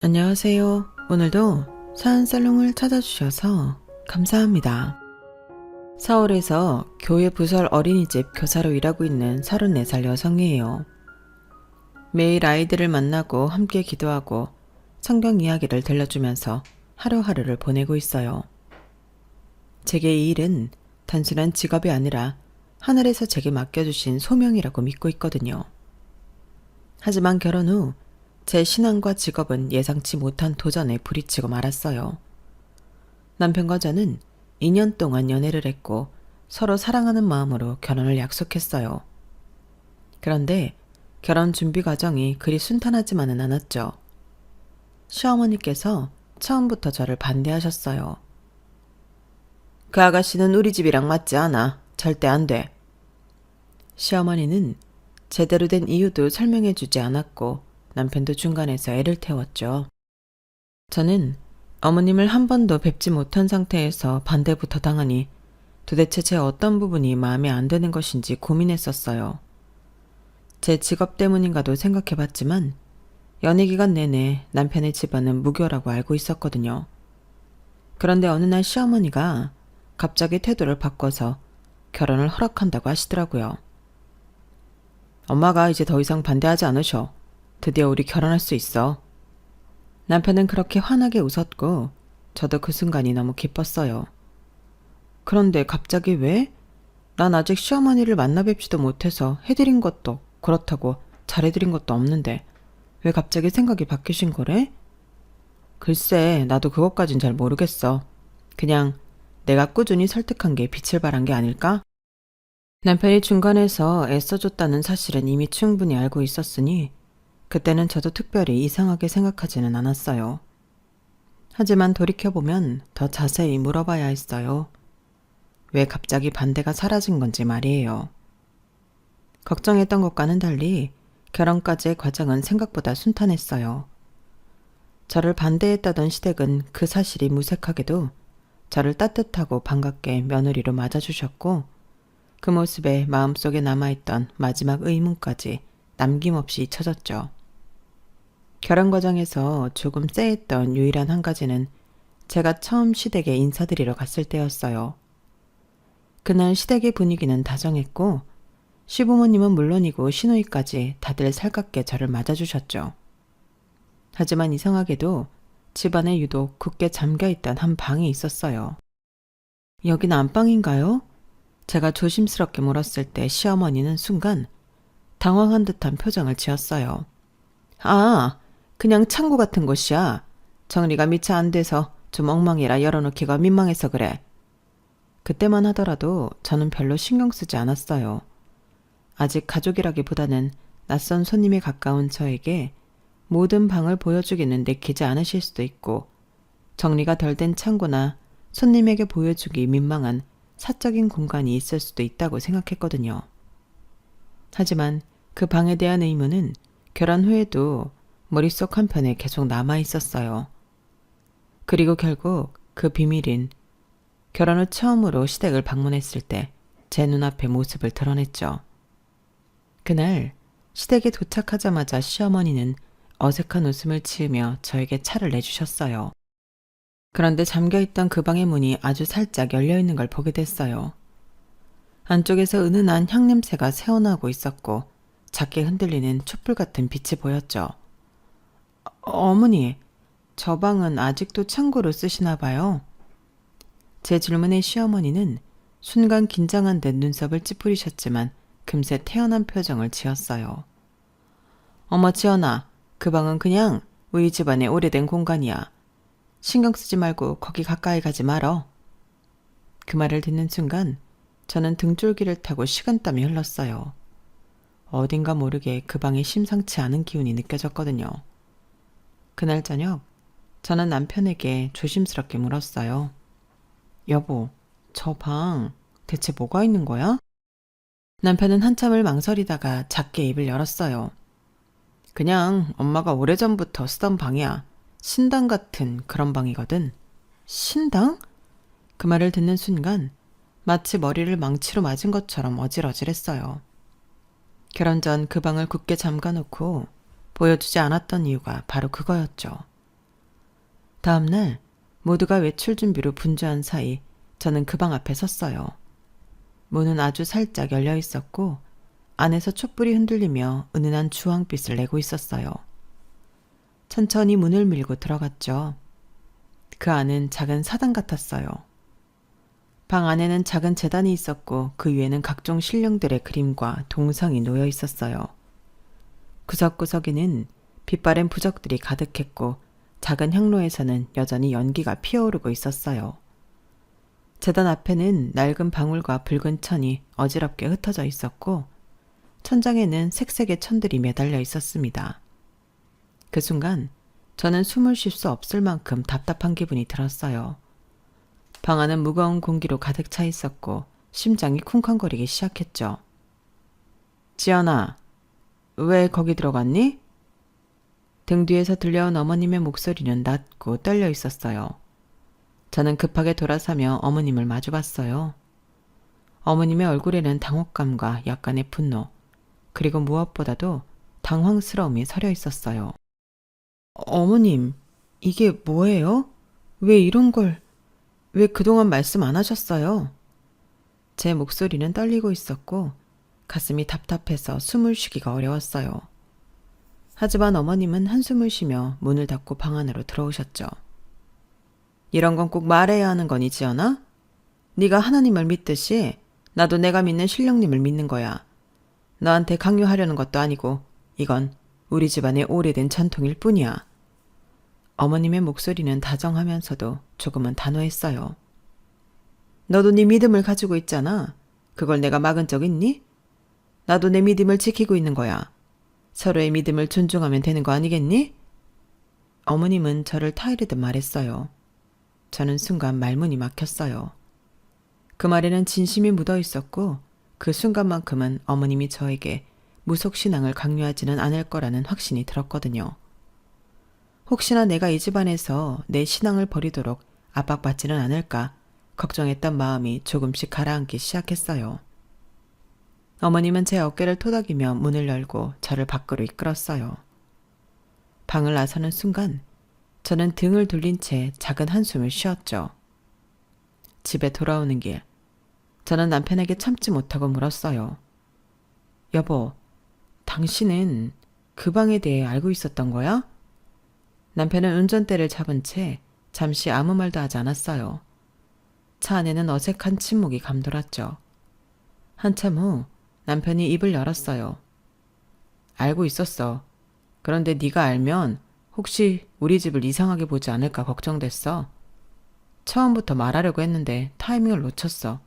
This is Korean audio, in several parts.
안녕하세요. 오늘도 사연살롱을 찾아주셔서 감사합니다. 서울에서 교회 부설 어린이집 교사로 일하고 있는 34살 여성이에요. 매일 아이들을 만나고 함께 기도하고 성경 이야기를 들려주면서 하루하루를 보내고 있어요. 제게 이 일은 단순한 직업이 아니라 하늘에서 제게 맡겨주신 소명이라고 믿고 있거든요. 하지만 결혼 후 제 신앙과 직업은 예상치 못한 도전에 부딪히고 말았어요. 남편과 저는 2년 동안 연애를 했고 서로 사랑하는 마음으로 결혼을 약속했어요. 그런데 결혼 준비 과정이 그리 순탄하지만은 않았죠. 시어머니께서 처음부터 저를 반대하셨어요. 그 아가씨는 우리 집이랑 맞지 않아. 절대 안 돼. 시어머니는 제대로 된 이유도 설명해 주지 않았고 남편도 중간에서 애를 태웠죠. 저는 어머님을 한 번도 뵙지 못한 상태에서 반대부터 당하니 도대체 제 어떤 부분이 마음에 안 드는 것인지 고민했었어요. 제 직업 때문인가도 생각해봤지만 연애 기간 내내 남편의 집안은 무교라고 알고 있었거든요. 그런데 어느 날 시어머니가 갑자기 태도를 바꿔서 결혼을 허락한다고 하시더라고요. 엄마가 이제 더 이상 반대하지 않으셔. 드디어 우리 결혼할 수 있어. 남편은 그렇게 환하게 웃었고 저도 그 순간이 너무 기뻤어요. 그런데 갑자기 왜? 난 아직 시어머니를 만나 뵙지도 못해서 해드린 것도 그렇다고 잘해드린 것도 없는데 왜 갑자기 생각이 바뀌신 거래? 글쎄, 나도 그것까진 잘 모르겠어. 그냥 내가 꾸준히 설득한 게 빛을 발한 게 아닐까? 남편이 중간에서 애써줬다는 사실은 이미 충분히 알고 있었으니 그때는 저도 특별히 이상하게 생각하지는 않았어요. 하지만 돌이켜보면 더 자세히 물어봐야 했어요. 왜 갑자기 반대가 사라진 건지 말이에요. 걱정했던 것과는 달리 결혼까지의 과정은 생각보다 순탄했어요. 저를 반대했다던 시댁은 그 사실이 무색하게도 저를 따뜻하고 반갑게 며느리로 맞아주셨고 그 모습에 마음속에 남아있던 마지막 의문까지 남김없이 잊혀졌죠. 결혼 과정에서 조금 쎄했던 유일한 한 가지는 제가 처음 시댁에 인사드리러 갔을 때였어요. 그날 시댁의 분위기는 다정했고 시부모님은 물론이고 시누이까지 다들 살갑게 저를 맞아주셨죠. 하지만 이상하게도 집안에 유독 굳게 잠겨있던 한 방이 있었어요. 여긴 안방인가요? 제가 조심스럽게 물었을 때 시어머니는 순간 당황한 듯한 표정을 지었어요. 아, 그냥 창고 같은 곳이야. 정리가 미처 안 돼서 좀 엉망이라 열어놓기가 민망해서 그래. 그때만 하더라도 저는 별로 신경 쓰지 않았어요. 아직 가족이라기보다는 낯선 손님에 가까운 저에게 모든 방을 보여주기는 내키지 않으실 수도 있고 정리가 덜 된 창고나 손님에게 보여주기 민망한 사적인 공간이 있을 수도 있다고 생각했거든요. 하지만 그 방에 대한 의문은 결혼 후에도 머릿속 한편에 계속 남아 있었어요. 그리고 결국 그 비밀인 결혼 후 처음으로 시댁을 방문했을 때 제 눈앞에 모습을 드러냈죠. 그날 시댁에 도착하자마자 시어머니는 어색한 웃음을 지으며 저에게 차를 내주셨어요. 그런데 잠겨있던 그 방의 문이 아주 살짝 열려있는 걸 보게 됐어요. 안쪽에서 은은한 향냄새가 새어나오고 있었고 작게 흔들리는 촛불 같은 빛이 보였죠. 어머니, 저 방은 아직도 창고로 쓰시나 봐요. 제 질문에 시어머니는 순간 긴장한 듯 눈썹을 찌푸리셨지만 금세 태연한 표정을 지었어요. 어머 지연아, 그 방은 그냥 우리 집안의 오래된 공간이야. 신경 쓰지 말고 거기 가까이 가지 말어. 그 말을 듣는 순간 저는 등줄기를 타고 식은땀이 흘렀어요. 어딘가 모르게 그 방에 심상치 않은 기운이 느껴졌거든요. 그날 저녁 저는 남편에게 조심스럽게 물었어요. 여보, 저 방 대체 뭐가 있는 거야? 남편은 한참을 망설이다가 작게 입을 열었어요. 그냥 엄마가 오래전부터 쓰던 방이야. 신당 같은 그런 방이거든. 신당? 그 말을 듣는 순간 마치 머리를 망치로 맞은 것처럼 어질어질했어요. 결혼 전 그 방을 굳게 잠가놓고 보여주지 않았던 이유가 바로 그거였죠. 다음날 모두가 외출 준비로 분주한 사이 저는 그 방 앞에 섰어요. 문은 아주 살짝 열려 있었고 안에서 촛불이 흔들리며 은은한 주황빛을 내고 있었어요. 천천히 문을 밀고 들어갔죠. 그 안은 작은 사당 같았어요. 방 안에는 작은 제단이 있었고 그 위에는 각종 신령들의 그림과 동상이 놓여 있었어요. 구석구석에는 빛바랜 부적들이 가득했고 작은 향로에서는 여전히 연기가 피어오르고 있었어요. 제단 앞에는 낡은 방울과 붉은 천이 어지럽게 흩어져 있었고 천장에는 색색의 천들이 매달려 있었습니다. 그 순간 저는 숨을 쉴 수 없을 만큼 답답한 기분이 들었어요. 방 안은 무거운 공기로 가득 차 있었고 심장이 쿵쾅거리기 시작했죠. 지연아, 왜 거기 들어갔니? 등 뒤에서 들려온 어머님의 목소리는 낮고 떨려 있었어요. 저는 급하게 돌아서며 어머님을 마주봤어요. 어머님의 얼굴에는 당혹감과 약간의 분노, 그리고 무엇보다도 당황스러움이 서려 있었어요. 어머님, 이게 뭐예요? 왜 그동안 말씀 안 하셨어요? 제 목소리는 떨리고 있었고 가슴이 답답해서 숨을 쉬기가 어려웠어요. 하지만 어머님은 한숨을 쉬며 문을 닫고 방 안으로 들어오셨죠. 이런 건 꼭 말해야 하는 거니, 지연아? 네가 하나님을 믿듯이 나도 내가 믿는 신령님을 믿는 거야. 너한테 강요하려는 것도 아니고 이건 우리 집안의 오래된 전통일 뿐이야. 어머님의 목소리는 다정하면서도 조금은 단호했어요. 너도 네 믿음을 가지고 있잖아. 그걸 내가 막은 적 있니? 나도 내 믿음을 지키고 있는 거야. 서로의 믿음을 존중하면 되는 거 아니겠니? 어머님은 저를 타이르듯 말했어요. 저는 순간 말문이 막혔어요. 그 말에는 진심이 묻어 있었고 그 순간만큼은 어머님이 저에게 무속신앙을 강요하지는 않을 거라는 확신이 들었거든요. 혹시나 내가 이 집안에서 내 신앙을 버리도록 압박받지는 않을까 걱정했던 마음이 조금씩 가라앉기 시작했어요. 어머님은 제 어깨를 토닥이며 문을 열고 저를 밖으로 이끌었어요. 방을 나서는 순간 저는 등을 돌린 채 작은 한숨을 쉬었죠. 집에 돌아오는 길, 저는 남편에게 참지 못하고 물었어요. 여보, 당신은 그 방에 대해 알고 있었던 거야? 남편은 운전대를 잡은 채 잠시 아무 말도 하지 않았어요. 차 안에는 어색한 침묵이 감돌았죠. 한참 후 남편이 입을 열었어요. 알고 있었어. 그런데 네가 알면 혹시 우리 집을 이상하게 보지 않을까 걱정됐어. 처음부터 말하려고 했는데 타이밍을 놓쳤어.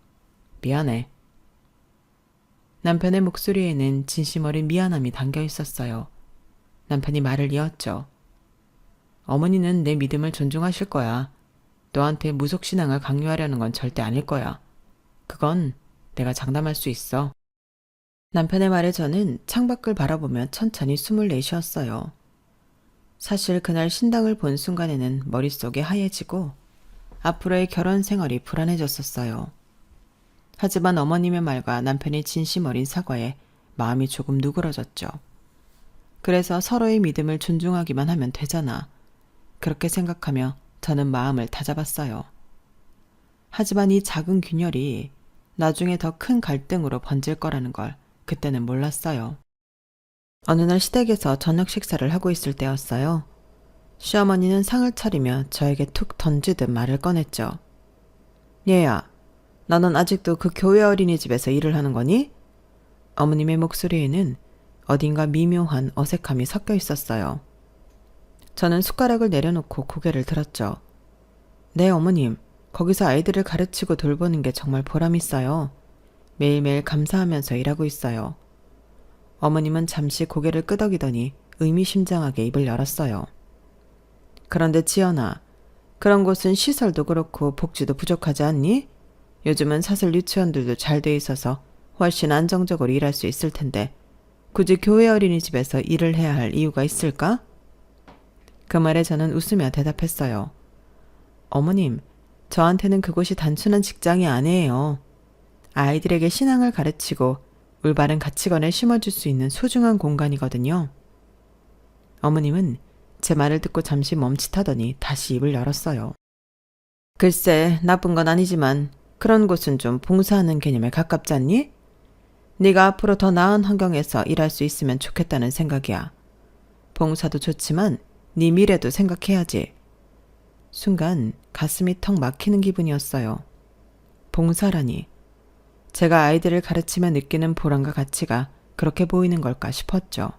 미안해. 남편의 목소리에는 진심 어린 미안함이 담겨 있었어요. 남편이 말을 이었죠. 어머니는 내 믿음을 존중하실 거야. 너한테 무속신앙을 강요하려는 건 절대 아닐 거야. 그건 내가 장담할 수 있어. 남편의 말에 저는 창밖을 바라보며 천천히 숨을 내쉬었어요. 사실 그날 신당을 본 순간에는 머릿속이 하얘지고 앞으로의 결혼 생활이 불안해졌었어요. 하지만 어머님의 말과 남편의 진심 어린 사과에 마음이 조금 누그러졌죠. 그래서 서로의 믿음을 존중하기만 하면 되잖아. 그렇게 생각하며 저는 마음을 다잡았어요. 하지만 이 작은 균열이 나중에 더 큰 갈등으로 번질 거라는 걸 그때는 몰랐어요. 어느 날 시댁에서 저녁 식사를 하고 있을 때였어요. 시어머니는 상을 차리며 저에게 툭 던지듯 말을 꺼냈죠. 얘야, 너는 아직도 그 교회 어린이집에서 일을 하는 거니? 어머님의 목소리에는 어딘가 미묘한 어색함이 섞여 있었어요. 저는 숟가락을 내려놓고 고개를 들었죠. 네, 어머님. 거기서 아이들을 가르치고 돌보는 게 정말 보람있어요. 매일매일 감사하면서 일하고 있어요. 어머님은 잠시 고개를 끄덕이더니 의미심장하게 입을 열었어요. 그런데 지연아, 그런 곳은 시설도 그렇고 복지도 부족하지 않니? 요즘은 사설 유치원들도 잘 돼 있어서 훨씬 안정적으로 일할 수 있을 텐데 굳이 교회 어린이집에서 일을 해야 할 이유가 있을까? 그 말에 저는 웃으며 대답했어요. 어머님, 저한테는 그곳이 단순한 직장이 아니에요. 아이들에게 신앙을 가르치고 올바른 가치관을 심어줄 수 있는 소중한 공간이거든요. 어머님은 제 말을 듣고 잠시 멈칫하더니 다시 입을 열었어요. 글쎄, 나쁜 건 아니지만 그런 곳은 좀 봉사하는 개념에 가깝지 않니? 네가 앞으로 더 나은 환경에서 일할 수 있으면 좋겠다는 생각이야. 봉사도 좋지만 네 미래도 생각해야지. 순간 가슴이 턱 막히는 기분이었어요. 봉사라니. 제가 아이들을 가르치며 느끼는 보람과 가치가 그렇게 보이는 걸까 싶었죠.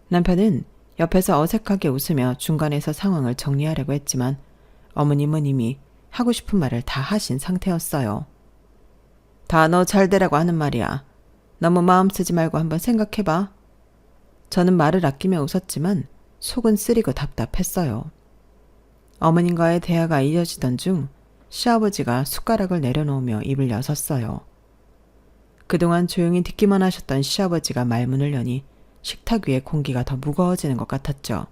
남편은 옆에서 어색하게 웃으며 중간에서 상황을 정리하려고 했지만 어머님은 이미 하고 싶은 말을 다 하신 상태였어요. 다 너 잘 되라고 하는 말이야. 너무 마음 쓰지 말고 한번 생각해봐. 저는 말을 아끼며 웃었지만 속은 쓰리고 답답했어요. 어머님과의 대화가 이어지던 중 시아버지가 숟가락을 내려놓으며 입을 여섰어요. 그동안 조용히 듣기만 하셨던 시아버지가 말문을 여니 식탁 위에 공기가 더 무거워지는 것 같았죠.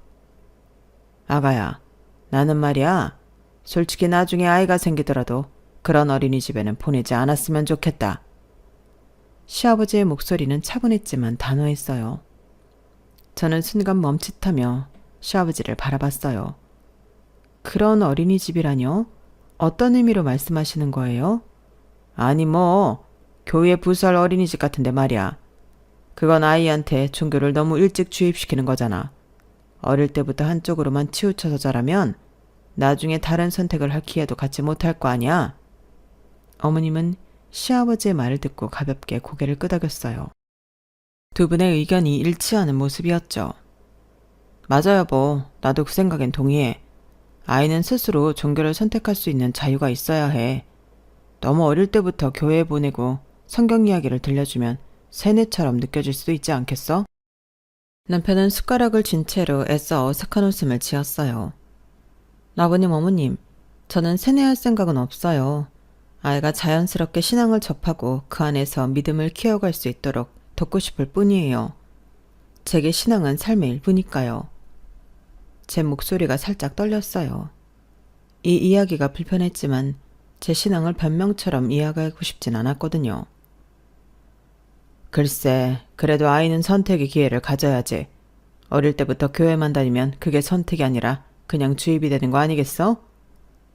아가야, 나는 말이야. 솔직히 나중에 아이가 생기더라도 그런 어린이집에는 보내지 않았으면 좋겠다. 시아버지의 목소리는 차분했지만 단호했어요. 저는 순간 멈칫하며 시아버지를 바라봤어요. 그런 어린이집이라뇨? 어떤 의미로 말씀하시는 거예요? 아니 교회 부설 어린이집 같은데 말이야. 그건 아이한테 종교를 너무 일찍 주입시키는 거잖아. 어릴 때부터 한쪽으로만 치우쳐서 자라면 나중에 다른 선택을 할 기회도 갖지 못할 거 아니야. 어머님은 시아버지의 말을 듣고 가볍게 고개를 끄덕였어요. 두 분의 의견이 일치하는 모습이었죠. 맞아 여보, 나도 그 생각엔 동의해. 아이는 스스로 종교를 선택할 수 있는 자유가 있어야 해. 너무 어릴 때부터 교회에 보내고 성경 이야기를 들려주면 세뇌처럼 느껴질 수도 있지 않겠어? 남편은 숟가락을 쥔 채로 애써 어색한 웃음을 지었어요. 아버님, 어머님, 저는 세뇌할 생각은 없어요. 아이가 자연스럽게 신앙을 접하고 그 안에서 믿음을 키워갈 수 있도록 돕고 싶을 뿐이에요. 제게 신앙은 삶의 일부니까요. 제 목소리가 살짝 떨렸어요. 이 이야기가 불편했지만 제 신앙을 변명처럼 이해하고 싶진 않았거든요. 글쎄, 그래도 아이는 선택의 기회를 가져야지. 어릴 때부터 교회만 다니면 그게 선택이 아니라 그냥 주입이 되는 거 아니겠어?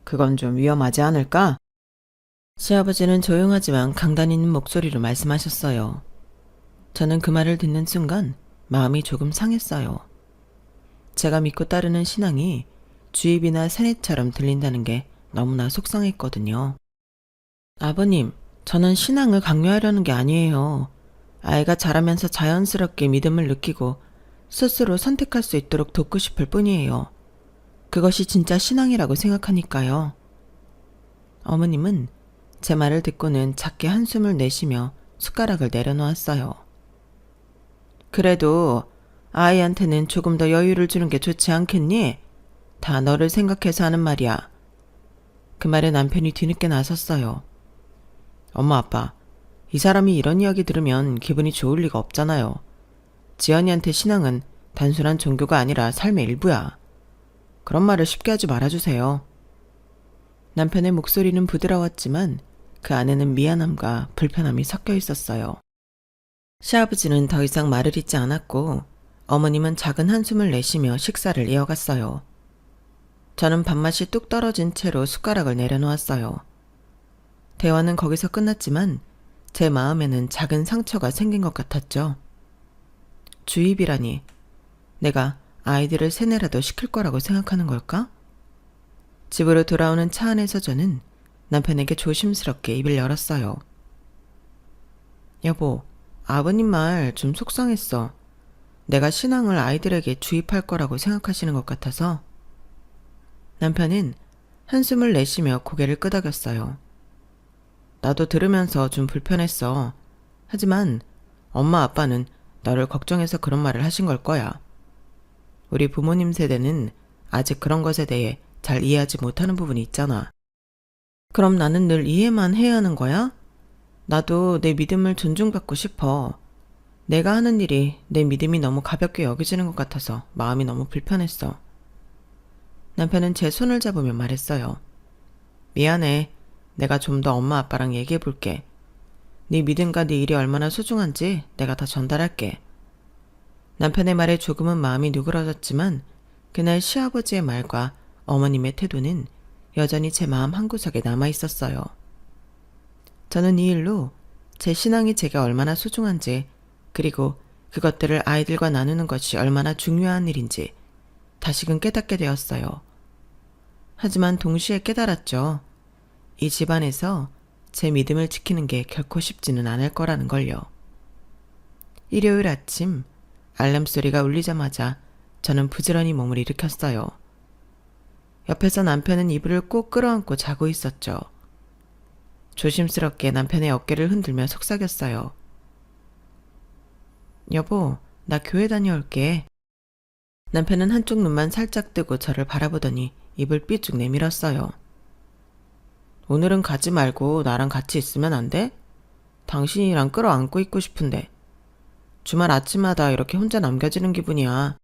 그건 좀 위험하지 않을까? 시아버지는 조용하지만 강단 있는 목소리로 말씀하셨어요. 저는 그 말을 듣는 순간 마음이 조금 상했어요. 제가 믿고 따르는 신앙이 주입이나 세뇌처럼 들린다는 게 너무나 속상했거든요. 아버님, 저는 신앙을 강요하려는 게 아니에요. 아이가 자라면서 자연스럽게 믿음을 느끼고 스스로 선택할 수 있도록 돕고 싶을 뿐이에요. 그것이 진짜 신앙이라고 생각하니까요. 어머님은 제 말을 듣고는 작게 한숨을 내쉬며 숟가락을 내려놓았어요. 그래도 아이한테는 조금 더 여유를 주는 게 좋지 않겠니? 다 너를 생각해서 하는 말이야. 그 말에 남편이 뒤늦게 나섰어요. 엄마, 아빠, 이 사람이 이런 이야기 들으면 기분이 좋을 리가 없잖아요. 지연이한테 신앙은 단순한 종교가 아니라 삶의 일부야. 그런 말을 쉽게 하지 말아주세요. 남편의 목소리는 부드러웠지만 그 안에는 미안함과 불편함이 섞여 있었어요. 시아버지는 더 이상 말을 잇지 않았고 어머님은 작은 한숨을 내쉬며 식사를 이어갔어요. 저는 밥맛이 뚝 떨어진 채로 숟가락을 내려놓았어요. 대화는 거기서 끝났지만 제 마음에는 작은 상처가 생긴 것 같았죠. 주입이라니, 내가 아이들을 세뇌라도 시킬 거라고 생각하는 걸까? 집으로 돌아오는 차 안에서 저는 남편에게 조심스럽게 입을 열었어요. 여보, 아버님 말 좀 속상했어. 내가 신앙을 아이들에게 주입할 거라고 생각하시는 것 같아서. 남편은 한숨을 내쉬며 고개를 끄덕였어요. 나도 들으면서 좀 불편했어. 하지만 엄마 아빠는 너를 걱정해서 그런 말을 하신 걸 거야. 우리 부모님 세대는 아직 그런 것에 대해 잘 이해하지 못하는 부분이 있잖아. 그럼 나는 늘 이해만 해야 하는 거야? 나도 내 믿음을 존중받고 싶어. 내가 하는 일이 내 믿음이 너무 가볍게 여겨지는 것 같아서 마음이 너무 불편했어. 남편은 제 손을 잡으며 말했어요. 미안해. 내가 좀 더 엄마 아빠랑 얘기해 볼게. 네 믿음과 네 일이 얼마나 소중한지 내가 다 전달할게. 남편의 말에 조금은 마음이 누그러졌지만 그날 시아버지의 말과 어머님의 태도는 여전히 제 마음 한구석에 남아 있었어요. 저는 이 일로 제 신앙이 제게 얼마나 소중한지, 그리고 그것들을 아이들과 나누는 것이 얼마나 중요한 일인지 다시금 깨닫게 되었어요. 하지만 동시에 깨달았죠. 이 집안에서 제 믿음을 지키는 게 결코 쉽지는 않을 거라는 걸요. 일요일 아침 알람 소리가 울리자마자 저는 부지런히 몸을 일으켰어요. 옆에서 남편은 이불을 꼭 끌어안고 자고 있었죠. 조심스럽게 남편의 어깨를 흔들며 속삭였어요. 여보, 나 교회 다녀올게. 남편은 한쪽 눈만 살짝 뜨고 저를 바라보더니 입을 삐쭉 내밀었어요. 오늘은 가지 말고 나랑 같이 있으면 안 돼? 당신이랑 끌어안고 있고 싶은데. 주말 아침마다 이렇게 혼자 남겨지는 기분이야.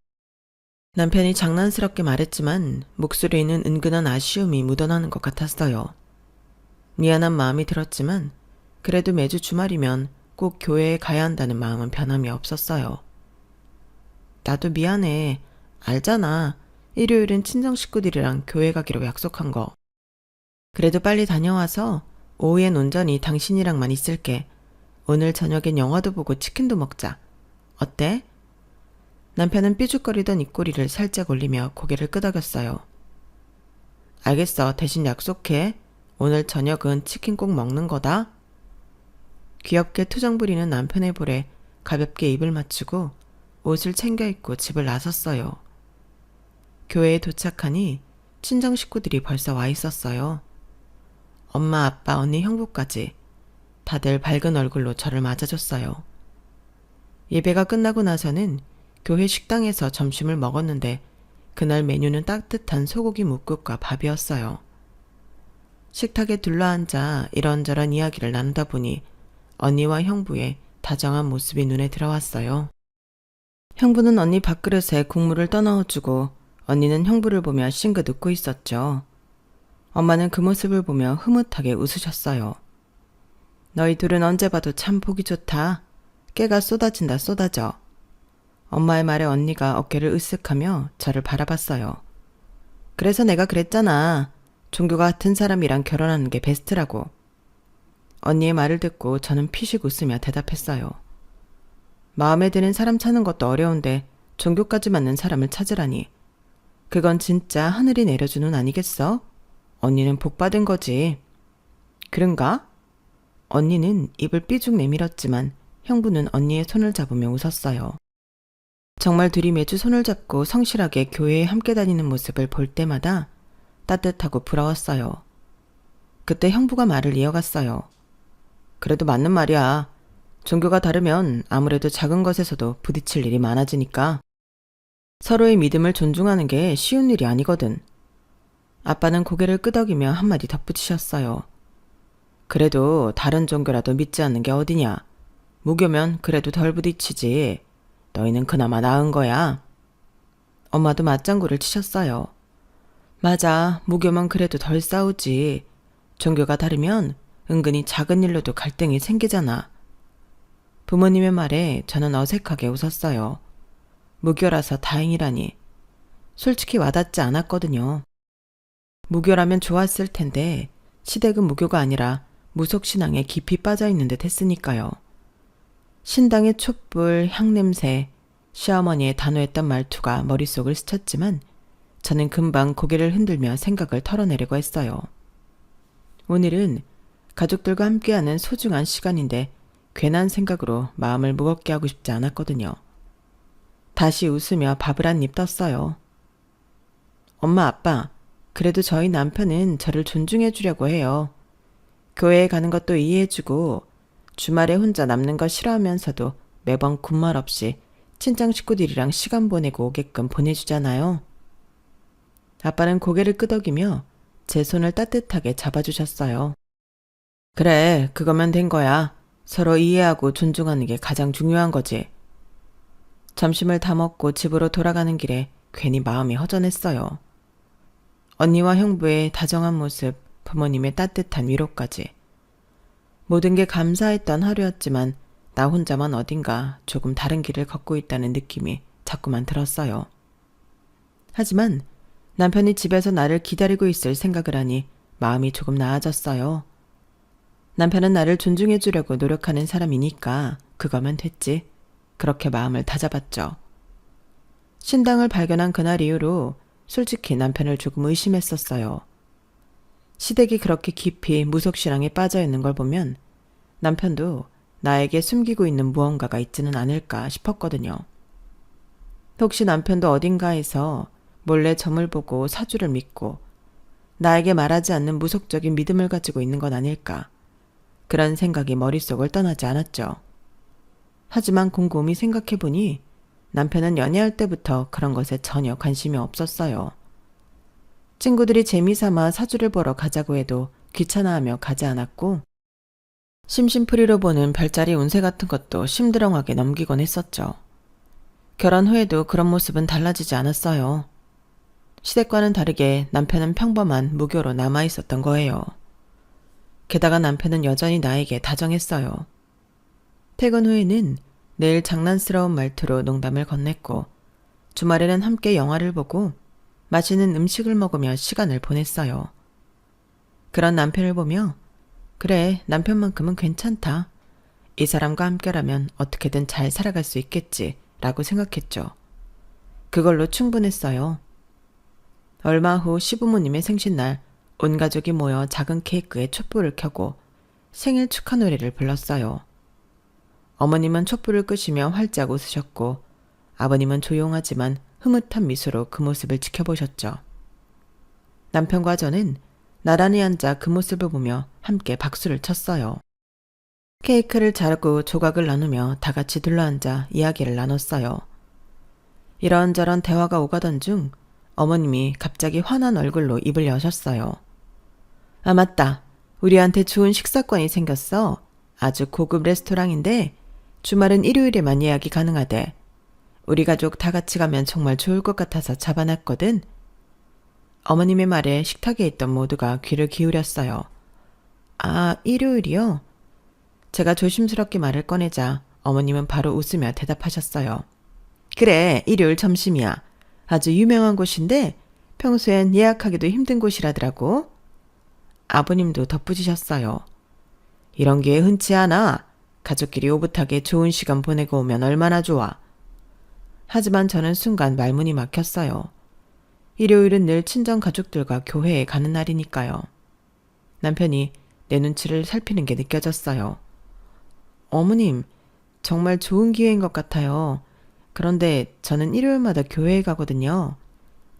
남편이 장난스럽게 말했지만 목소리에는 은근한 아쉬움이 묻어나는 것 같았어요. 미안한 마음이 들었지만 그래도 매주 주말이면 꼭 교회에 가야 한다는 마음은 변함이 없었어요. 나도 미안해. 알잖아. 일요일은 친정 식구들이랑 교회 가기로 약속한 거. 그래도 빨리 다녀와서 오후엔 온전히 당신이랑만 있을게. 오늘 저녁엔 영화도 보고 치킨도 먹자. 어때? 남편은 삐죽거리던 입꼬리를 살짝 올리며 고개를 끄덕였어요. 알겠어. 대신 약속해. 오늘 저녁은 치킨 꼭 먹는 거다. 귀엽게 투정 부리는 남편의 볼에 가볍게 입을 맞추고 옷을 챙겨 입고 집을 나섰어요. 교회에 도착하니 친정 식구들이 벌써 와 있었어요. 엄마, 아빠, 언니, 형부까지 다들 밝은 얼굴로 저를 맞아줬어요. 예배가 끝나고 나서는 교회 식당에서 점심을 먹었는데 그날 메뉴는 따뜻한 소고기 뭇국과 밥이었어요. 식탁에 둘러앉아 이런저런 이야기를 나누다 보니 언니와 형부의 다정한 모습이 눈에 들어왔어요. 형부는 언니 밥그릇에 국물을 떠넣어주고 언니는 형부를 보며 싱긋 웃고 있었죠. 엄마는 그 모습을 보며 흐뭇하게 웃으셨어요. 너희 둘은 언제 봐도 참 보기 좋다. 깨가 쏟아진다 쏟아져. 엄마의 말에 언니가 어깨를 으쓱하며 저를 바라봤어요. 그래서 내가 그랬잖아. 종교가 같은 사람이랑 결혼하는 게 베스트라고. 언니의 말을 듣고 저는 피식 웃으며 대답했어요. 마음에 드는 사람 찾는 것도 어려운데 종교까지 맞는 사람을 찾으라니. 그건 진짜 하늘이 내려준 운 아니겠어? 언니는 복 받은 거지. 그런가? 언니는 입을 삐죽 내밀었지만 형부는 언니의 손을 잡으며 웃었어요. 정말 둘이 매주 손을 잡고 성실하게 교회에 함께 다니는 모습을 볼 때마다 따뜻하고 부러웠어요. 그때 형부가 말을 이어갔어요. 그래도 맞는 말이야. 종교가 다르면 아무래도 작은 것에서도 부딪힐 일이 많아지니까. 서로의 믿음을 존중하는 게 쉬운 일이 아니거든. 아빠는 고개를 끄덕이며 한마디 덧붙이셨어요. 그래도 다른 종교라도 믿지 않는 게 어디냐. 무교면 그래도 덜 부딪히지. 너희는 그나마 나은 거야. 엄마도 맞장구를 치셨어요. 맞아. 무교면 그래도 덜 싸우지. 종교가 다르면 은근히 작은 일로도 갈등이 생기잖아. 부모님의 말에 저는 어색하게 웃었어요. 무교라서 다행이라니. 솔직히 와닿지 않았거든요. 무교라면 좋았을 텐데 시댁은 무교가 아니라 무속신앙에 깊이 빠져있는 듯 했으니까요. 신당의 촛불, 향냄새, 시어머니의 단호했던 말투가 머릿속을 스쳤지만 저는 금방 고개를 흔들며 생각을 털어내려고 했어요. 오늘은 가족들과 함께하는 소중한 시간인데 괜한 생각으로 마음을 무겁게 하고 싶지 않았거든요. 다시 웃으며 밥을 한 입 떴어요. 엄마, 아빠, 그래도 저희 남편은 저를 존중해 주려고 해요. 교회에 가는 것도 이해해주고 주말에 혼자 남는 거 싫어하면서도 매번 군말 없이 친정 식구들이랑 시간 보내고 오게끔 보내주잖아요. 아빠는 고개를 끄덕이며 제 손을 따뜻하게 잡아주셨어요. 그래, 그거면 된 거야. 서로 이해하고 존중하는 게 가장 중요한 거지. 점심을 다 먹고 집으로 돌아가는 길에 괜히 마음이 허전했어요. 언니와 형부의 다정한 모습, 부모님의 따뜻한 위로까지. 모든 게 감사했던 하루였지만 나 혼자만 어딘가 조금 다른 길을 걷고 있다는 느낌이 자꾸만 들었어요. 하지만 남편이 집에서 나를 기다리고 있을 생각을 하니 마음이 조금 나아졌어요. 남편은 나를 존중해 주려고 노력하는 사람이니까 그거면 됐지. 그렇게 마음을 다잡았죠. 신당을 발견한 그날 이후로 솔직히 남편을 조금 의심했었어요. 시댁이 그렇게 깊이 무속신앙에 빠져 있는 걸 보면 남편도 나에게 숨기고 있는 무언가가 있지는 않을까 싶었거든요. 혹시 남편도 어딘가에서 몰래 점을 보고 사주를 믿고 나에게 말하지 않는 무속적인 믿음을 가지고 있는 건 아닐까. 그런 생각이 머릿속을 떠나지 않았죠. 하지만 곰곰이 생각해보니 남편은 연애할 때부터 그런 것에 전혀 관심이 없었어요. 친구들이 재미삼아 사주를 보러 가자고 해도 귀찮아하며 가지 않았고 심심풀이로 보는 별자리 운세 같은 것도 심드렁하게 넘기곤 했었죠. 결혼 후에도 그런 모습은 달라지지 않았어요. 시댁과는 다르게 남편은 평범한 무교로 남아있었던 거예요. 게다가 남편은 여전히 나에게 다정했어요. 퇴근 후에는 늘 장난스러운 말투로 농담을 건넸고 주말에는 함께 영화를 보고 맛있는 음식을 먹으며 시간을 보냈어요. 그런 남편을 보며 그래, 남편만큼은 괜찮다. 이 사람과 함께라면 어떻게든 잘 살아갈 수 있겠지 라고 생각했죠. 그걸로 충분했어요. 얼마 후 시부모님의 생신날 온 가족이 모여 작은 케이크에 촛불을 켜고 생일 축하 노래를 불렀어요. 어머님은 촛불을 끄시며 활짝 웃으셨고 아버님은 조용하지만 흐뭇한 미소로 그 모습을 지켜보셨죠. 남편과 저는 나란히 앉아 그 모습을 보며 함께 박수를 쳤어요. 케이크를 자르고 조각을 나누며 다 같이 둘러앉아 이야기를 나눴어요. 이런저런 대화가 오가던 중 어머님이 갑자기 환한 얼굴로 입을 여셨어요. 아, 맞다. 우리한테 좋은 식사권이 생겼어. 아주 고급 레스토랑인데 주말은 일요일에만 예약이 가능하대. 우리 가족 다 같이 가면 정말 좋을 것 같아서 잡아놨거든. 어머님의 말에 식탁에 있던 모두가 귀를 기울였어요. 아, 일요일이요? 제가 조심스럽게 말을 꺼내자 어머님은 바로 웃으며 대답하셨어요. 그래, 일요일 점심이야. 아주 유명한 곳인데 평소엔 예약하기도 힘든 곳이라더라고. 아버님도 덧붙이셨어요. 이런 기회 흔치 않아. 가족끼리 오붓하게 좋은 시간 보내고 오면 얼마나 좋아. 하지만 저는 순간 말문이 막혔어요. 일요일은 늘 친정 가족들과 교회에 가는 날이니까요. 남편이 내 눈치를 살피는 게 느껴졌어요. 어머님, 정말 좋은 기회인 것 같아요. 그런데 저는 일요일마다 교회에 가거든요.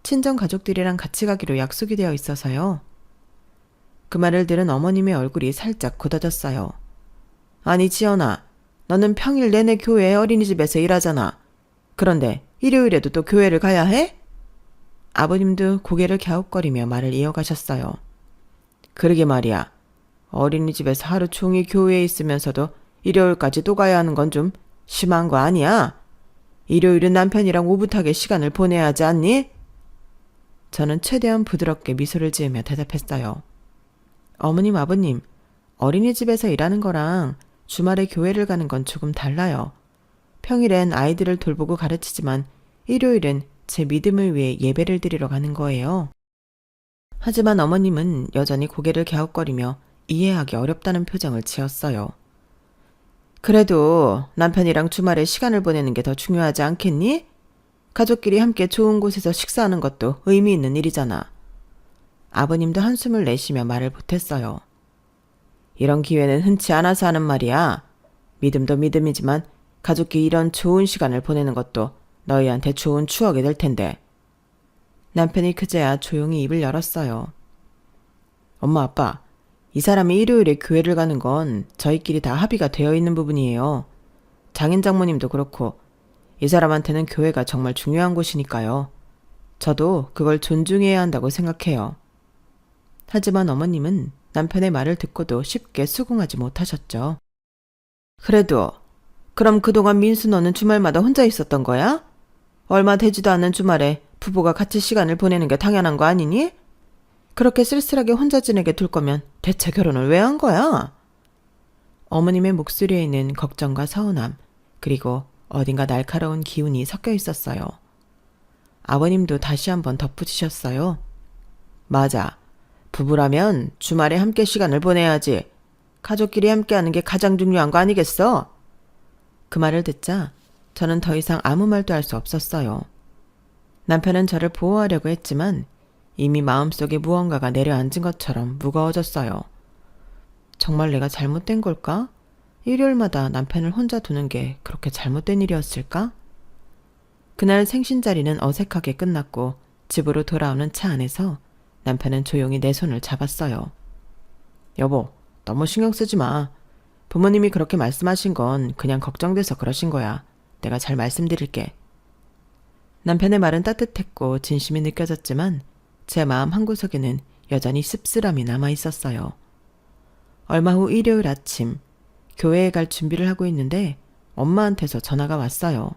친정 가족들이랑 같이 가기로 약속이 되어 있어서요. 그 말을 들은 어머님의 얼굴이 살짝 굳어졌어요. 아니, 지연아, 너는 평일 내내 교회 어린이집에서 일하잖아. 그런데 일요일에도 또 교회를 가야 해? 아버님도 고개를 갸웃거리며 말을 이어가셨어요. 그러게 말이야. 어린이집에서 하루 종일 교회에 있으면서도 일요일까지 또 가야 하는 건 좀 심한 거 아니야? 일요일은 남편이랑 오붓하게 시간을 보내야 하지 않니? 저는 최대한 부드럽게 미소를 지으며 대답했어요. 어머님, 아버님, 어린이집에서 일하는 거랑 주말에 교회를 가는 건 조금 달라요. 평일엔 아이들을 돌보고 가르치지만 일요일은 제 믿음을 위해 예배를 드리러 가는 거예요. 하지만 어머님은 여전히 고개를 갸웃거리며 이해하기 어렵다는 표정을 지었어요. 그래도 남편이랑 주말에 시간을 보내는 게 더 중요하지 않겠니? 가족끼리 함께 좋은 곳에서 식사하는 것도 의미 있는 일이잖아. 아버님도 한숨을 내쉬며 말을 보탰어요. 이런 기회는 흔치 않아서 하는 말이야. 믿음도 믿음이지만 가족끼리 이런 좋은 시간을 보내는 것도 너희한테 좋은 추억이 될 텐데. 남편이 그제야 조용히 입을 열었어요. 엄마, 아빠, 이 사람이 일요일에 교회를 가는 건 저희끼리 다 합의가 되어 있는 부분이에요. 장인 장모님도 그렇고 이 사람한테는 교회가 정말 중요한 곳이니까요. 저도 그걸 존중해야 한다고 생각해요. 하지만 어머님은 남편의 말을 듣고도 쉽게 수긍하지 못하셨죠. 그래도 그럼 그동안 민수 너는 주말마다 혼자 있었던 거야? 얼마 되지도 않는 주말에 부부가 같이 시간을 보내는 게 당연한 거 아니니? 그렇게 쓸쓸하게 혼자 지내게 둘 거면 대체 결혼을 왜 한 거야? 어머님의 목소리에는 걱정과 서운함, 그리고 어딘가 날카로운 기운이 섞여 있었어요. 아버님도 다시 한번 덧붙이셨어요. 맞아. 부부라면 주말에 함께 시간을 보내야지. 가족끼리 함께하는 게 가장 중요한 거 아니겠어? 그 말을 듣자 저는 더 이상 아무 말도 할 수 없었어요. 남편은 저를 보호하려고 했지만 이미 마음속에 무언가가 내려앉은 것처럼 무거워졌어요. 정말 내가 잘못된 걸까? 일요일마다 남편을 혼자 두는 게 그렇게 잘못된 일이었을까? 그날 생신자리는 어색하게 끝났고 집으로 돌아오는 차 안에서 남편은 조용히 내 손을 잡았어요. 여보, 너무 신경 쓰지 마. 부모님이 그렇게 말씀하신 건 그냥 걱정돼서 그러신 거야. 내가 잘 말씀드릴게. 남편의 말은 따뜻했고 진심이 느껴졌지만 제 마음 한구석에는 여전히 씁쓸함이 남아 있었어요. 얼마 후 일요일 아침, 교회에 갈 준비를 하고 있는데 엄마한테서 전화가 왔어요.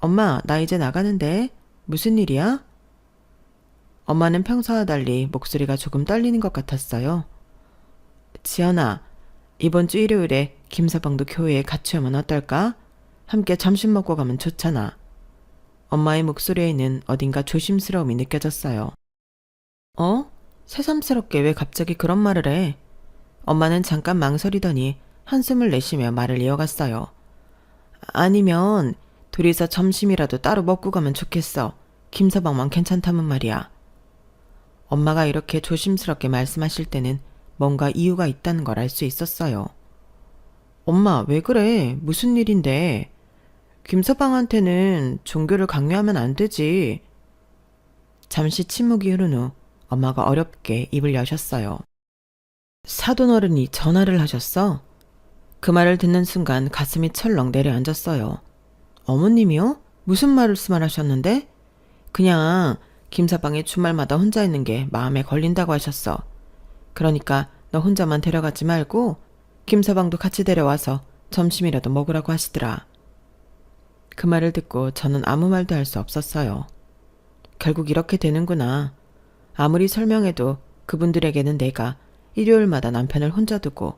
엄마, 나 이제 나가는데 무슨 일이야? 엄마는 평소와 달리 목소리가 조금 떨리는 것 같았어요. 지연아, 이번 주 일요일에 김서방도 교회에 같이 오면 어떨까? 함께 점심 먹고 가면 좋잖아. 엄마의 목소리에는 어딘가 조심스러움이 느껴졌어요. 새삼스럽게 왜 갑자기 그런 말을 해? 엄마는 잠깐 망설이더니 한숨을 내쉬며 말을 이어갔어요. 아니면 둘이서 점심이라도 따로 먹고 가면 좋겠어. 김서방만 괜찮다면 말이야. 엄마가 이렇게 조심스럽게 말씀하실 때는 뭔가 이유가 있다는 걸 알 수 있었어요. 엄마, 왜 그래? 무슨 일인데? 김서방한테는 종교를 강요하면 안 되지. 잠시 침묵이 흐른 후 엄마가 어렵게 입을 여셨어요. 사돈어른이 전화를 하셨어? 그 말을 듣는 순간 가슴이 철렁 내려앉았어요. 어머님이요? 무슨 말씀을 하셨는데? 그냥 김서방이 주말마다 혼자 있는 게 마음에 걸린다고 하셨어. 그러니까 너 혼자만 데려가지 말고 김서방도 같이 데려와서 점심이라도 먹으라고 하시더라. 그 말을 듣고 저는 아무 말도 할 수 없었어요. 결국 이렇게 되는구나. 아무리 설명해도 그분들에게는 내가 일요일마다 남편을 혼자 두고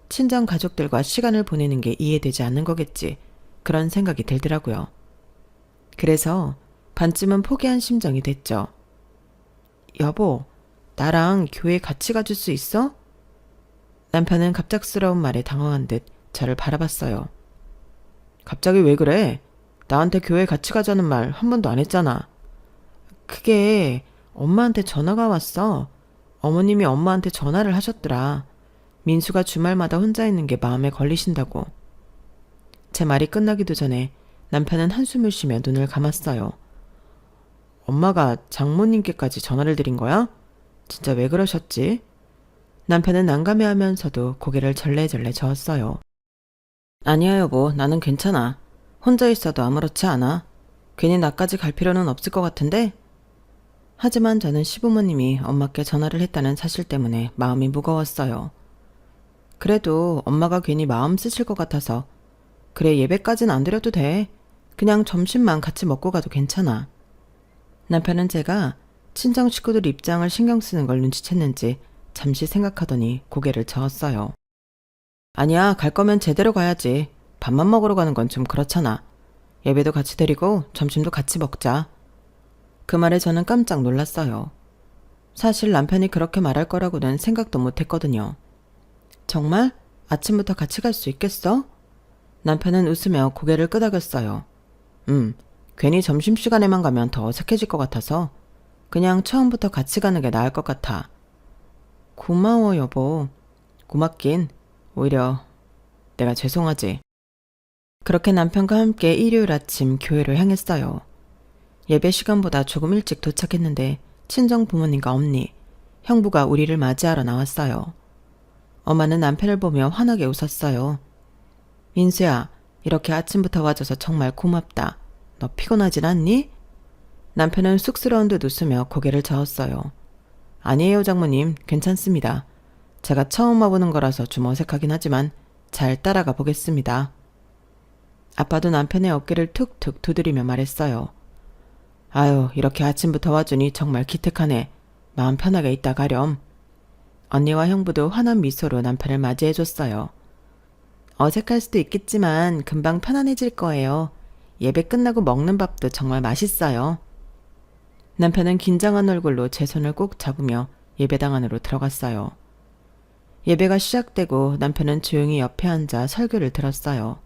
친정 가족들과 시간을 보내는 게 이해되지 않는 거겠지. 그런 생각이 들더라고요. 그래서 반쯤은 포기한 심정이 됐죠. 여보, 나랑 교회 같이 가줄 수 있어? 남편은 갑작스러운 말에 당황한 듯 저를 바라봤어요. 갑자기 왜 그래? 나한테 교회 같이 가자는 말 한 번도 안 했잖아. 그게 엄마한테 전화가 왔어. 어머님이 엄마한테 전화를 하셨더라. 민수가 주말마다 혼자 있는 게 마음에 걸리신다고. 제 말이 끝나기도 전에 남편은 한숨을 쉬며 눈을 감았어요. 엄마가 장모님께까지 전화를 드린 거야? 진짜 왜 그러셨지? 남편은 난감해하면서도 고개를 절레절레 저었어요. 아니야 여보, 나는 괜찮아. 혼자 있어도 아무렇지 않아. 괜히 나까지 갈 필요는 없을 것 같은데? 하지만 저는 시부모님이 엄마께 전화를 했다는 사실 때문에 마음이 무거웠어요. 그래도 엄마가 괜히 마음 쓰실 것 같아서 그래 예배까진 안 드려도 돼. 그냥 점심만 같이 먹고 가도 괜찮아. 남편은 제가 친정 식구들 입장을 신경 쓰는 걸 눈치챘는지 잠시 생각하더니 고개를 저었어요. 아니야, 갈 거면 제대로 가야지. 밥만 먹으러 가는 건 좀 그렇잖아. 예배도 같이 드리고 점심도 같이 먹자. 그 말에 저는 깜짝 놀랐어요. 사실 남편이 그렇게 말할 거라고는 생각도 못 했거든요. 정말? 아침부터 같이 갈 수 있겠어? 남편은 웃으며 고개를 끄덕였어요. 괜히 점심시간에만 가면 더 어색해질 것 같아서 그냥 처음부터 같이 가는 게 나을 것 같아. 고마워 여보. 고맙긴. 오히려 내가 죄송하지. 그렇게 남편과 함께 일요일 아침 교회를 향했어요. 예배 시간보다 조금 일찍 도착했는데 친정 부모님과 엄니, 형부가 우리를 맞이하러 나왔어요. 엄마는 남편을 보며 환하게 웃었어요. 민수야, 이렇게 아침부터 와줘서 정말 고맙다. 너 피곤하진 않니? 남편은 쑥스러운 듯 웃으며 고개를 저었어요. 아니에요 장모님, 괜찮습니다. 제가 처음 와보는 거라서 좀 어색하긴 하지만 잘 따라가 보겠습니다. 아빠도 남편의 어깨를 툭툭 두드리며 말했어요. 아유, 이렇게 아침부터 와주니 정말 기특하네. 마음 편하게 있다 가렴. 언니와 형부도 환한 미소로 남편을 맞이해줬어요. 어색할 수도 있겠지만 금방 편안해질 거예요. 예배 끝나고 먹는 밥도 정말 맛있어요. 남편은 긴장한 얼굴로 제 손을 꼭 잡으며 예배당 안으로 들어갔어요. 예배가 시작되고 남편은 조용히 옆에 앉아 설교를 들었어요.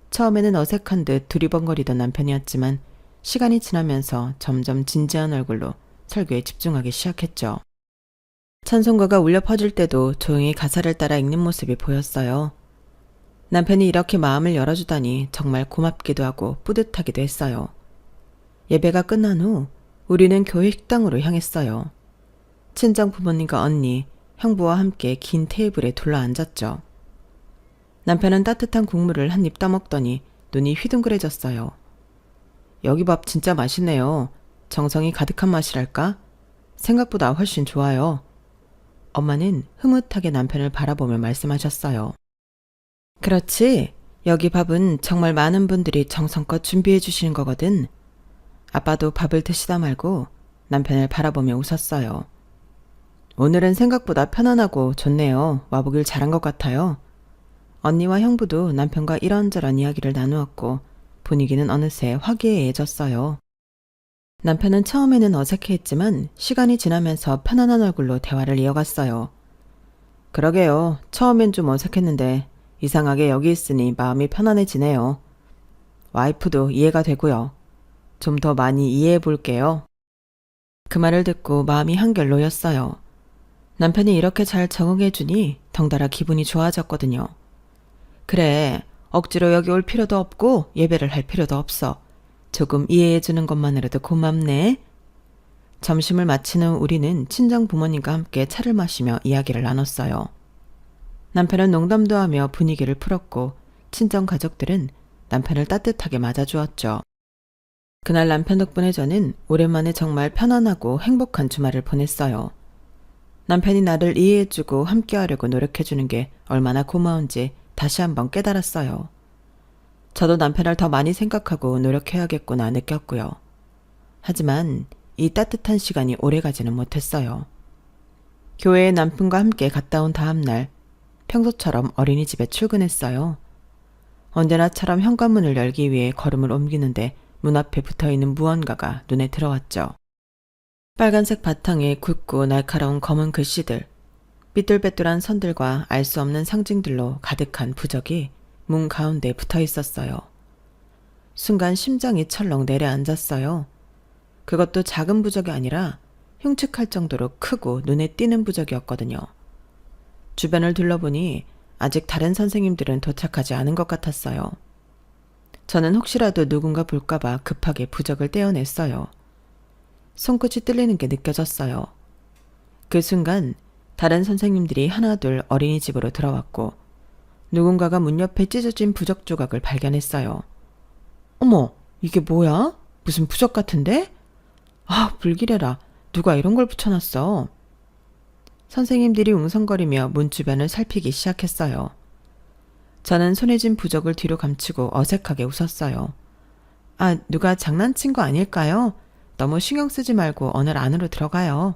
처음에는 어색한 듯 두리번거리던 남편이었지만 시간이 지나면서 점점 진지한 얼굴로 설교에 집중하기 시작했죠. 찬송가가 울려 퍼질 때도 조용히 가사를 따라 읽는 모습이 보였어요. 남편이 이렇게 마음을 열어주다니 정말 고맙기도 하고 뿌듯하기도 했어요. 예배가 끝난 후 우리는 교회 식당으로 향했어요. 친정 부모님과 언니, 형부와 함께 긴 테이블에 둘러 앉았죠. 남편은 따뜻한 국물을 한 입 떠먹더니 눈이 휘둥그레졌어요. 여기 밥 진짜 맛있네요. 정성이 가득한 맛이랄까? 생각보다 훨씬 좋아요. 엄마는 흐뭇하게 남편을 바라보며 말씀하셨어요. 그렇지. 여기 밥은 정말 많은 분들이 정성껏 준비해 주시는 거거든. 아빠도 밥을 드시다 말고 남편을 바라보며 웃었어요. 오늘은 생각보다 편안하고 좋네요. 와보길 잘한 것 같아요. 언니와 형부도 남편과 이런저런 이야기를 나누었고 분위기는 어느새 화기애애해졌어요. 남편은 처음에는 어색해했지만 시간이 지나면서 편안한 얼굴로 대화를 이어갔어요. 그러게요. 처음엔 좀 어색했는데 이상하게 여기 있으니 마음이 편안해지네요. 와이프도 이해가 되고요. 좀 더 많이 이해해 볼게요. 그 말을 듣고 마음이 한결 놓였어요. 남편이 이렇게 잘 적응해주니 덩달아 기분이 좋아졌거든요. 그래, 억지로 여기 올 필요도 없고 예배를 할 필요도 없어. 조금 이해해주는 것만으로도 고맙네. 점심을 마친 후 우리는 친정 부모님과 함께 차를 마시며 이야기를 나눴어요. 남편은 농담도 하며 분위기를 풀었고 친정 가족들은 남편을 따뜻하게 맞아주었죠. 그날 남편 덕분에 저는 오랜만에 정말 편안하고 행복한 주말을 보냈어요. 남편이 나를 이해해주고 함께하려고 노력해주는 게 얼마나 고마운지 다시 한번 깨달았어요. 저도 남편을 더 많이 생각하고 노력해야겠구나 느꼈고요. 하지만 이 따뜻한 시간이 오래가지는 못했어요. 교회에 남편과 함께 갔다 온 다음 날 평소처럼 어린이집에 출근했어요. 언제나처럼 현관문을 열기 위해 걸음을 옮기는데 문 앞에 붙어있는 무언가가 눈에 들어왔죠. 빨간색 바탕에 굵고 날카로운 검은 글씨들, 삐뚤빼뚤한 선들과 알 수 없는 상징들로 가득한 부적이 문 가운데 붙어 있었어요. 순간 심장이 철렁 내려앉았어요. 그것도 작은 부적이 아니라 흉측할 정도로 크고 눈에 띄는 부적이었거든요. 주변을 둘러보니 아직 다른 선생님들은 도착하지 않은 것 같았어요. 저는 혹시라도 누군가 볼까봐 급하게 부적을 떼어냈어요. 손끝이 뚫리는 게 느껴졌어요. 그 순간 다른 선생님들이 하나둘 어린이집으로 들어왔고 누군가가 문 옆에 찢어진 부적 조각을 발견했어요. 어머, 이게 뭐야? 무슨 부적 같은데? 아, 불길해라. 누가 이런 걸 붙여놨어? 선생님들이 웅성거리며 문 주변을 살피기 시작했어요. 저는 손에 쥔 부적을 뒤로 감추고 어색하게 웃었어요. 아, 누가 장난친 거 아닐까요? 너무 신경 쓰지 말고 오늘 안으로 들어가요.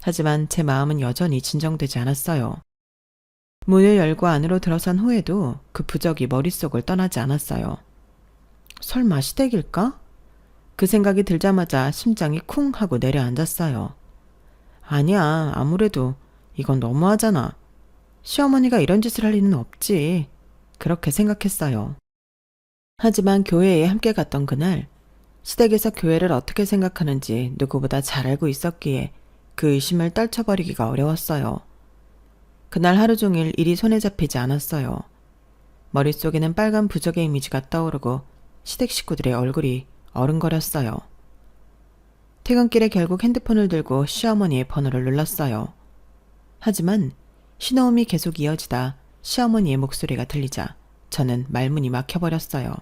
하지만 제 마음은 여전히 진정되지 않았어요. 문을 열고 안으로 들어선 후에도 그 부적이 머릿속을 떠나지 않았어요. 설마 시댁일까? 그 생각이 들자마자 심장이 쿵 하고 내려앉았어요. 아니야, 아무래도 이건 너무하잖아. 시어머니가 이런 짓을 할 리는 없지. 그렇게 생각했어요. 하지만 교회에 함께 갔던 그날, 시댁에서 교회를 어떻게 생각하는지 누구보다 잘 알고 있었기에 그 의심을 떨쳐버리기가 어려웠어요. 그날 하루 종일 일이 손에 잡히지 않았어요. 머릿속에는 빨간 부적의 이미지가 떠오르고 시댁 식구들의 얼굴이 어른거렸어요. 퇴근길에 결국 핸드폰을 들고 시어머니의 번호를 눌렀어요. 하지만 신호음이 계속 이어지다 시어머니의 목소리가 들리자 저는 말문이 막혀버렸어요.